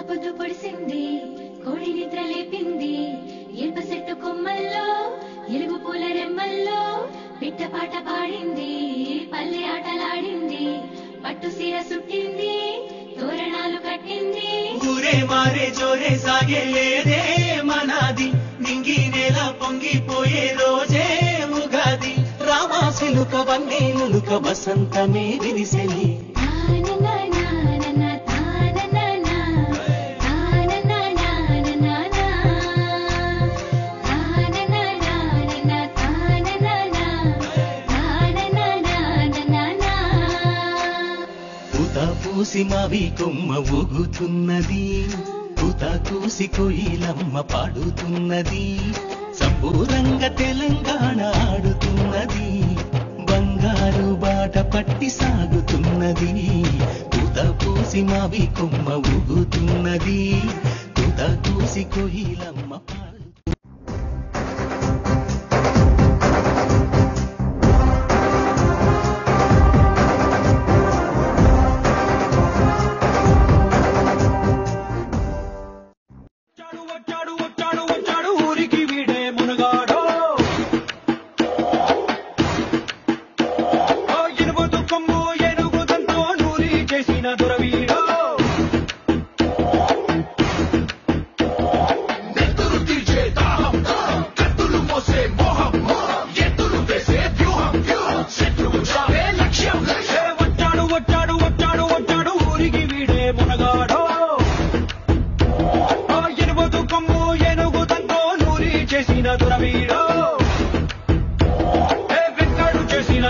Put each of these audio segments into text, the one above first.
పొద్దు పొడిసింది కోడి నిద్ర లేపింది ఎల్ప సెట్టు కొమ్మల్లో ఎలుగు పూల రెమ్మల్లో పిట్ట పాట పాడింది పల్లె ఆటలాడింది పట్టు సీర సుట్టింది తోరణాలు కట్టింది ఊరే మారే జోరే సాగే లేదే మనాది నింగి నేల పొంగిపోయే రోజే ఉగాది రామాసిలుక వన్నేలుక వసంతమే విరిసెలి పూసి మావి కొమ్మ ఊగుతున్నది పూత కూసి కోయిలమ్మ పాడుతున్నది సంపూరంగా తెలంగాణ ఆడుతున్నది బంగారు బాట పట్టి సాగుతున్నది పూత పూసి మావి కొమ్మ ఊగుతున్నది పూత కూసి కోయిలమ్మ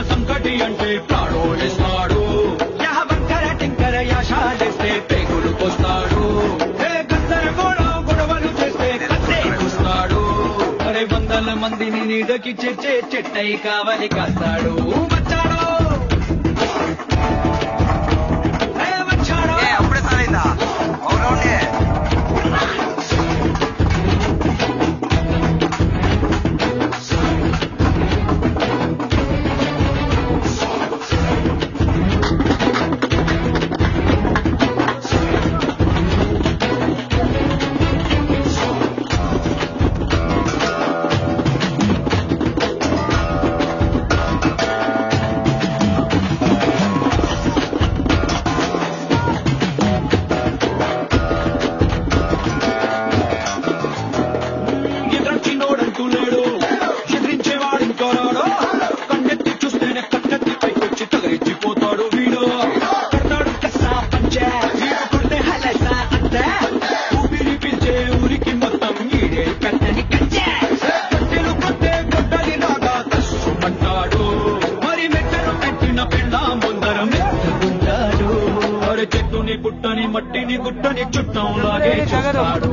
సంకటి అంటే ప్రాణోలిస్తాడు వంకర టింకర యాశాలేస్తే పేగులు కోస్తాడు గందరగోళం గొడవలు చేస్తే కత్తే కూస్తాడు అరే వందల మందిని నీడకి చేర్చే చెట్టై కావలి కాస్తాడు వచ్చాడు అప్పుడే సారైందా అవునవునే చెట్టుని పుట్టని మట్టిని గుట్టని చుట్టం లాగే చూస్తాడు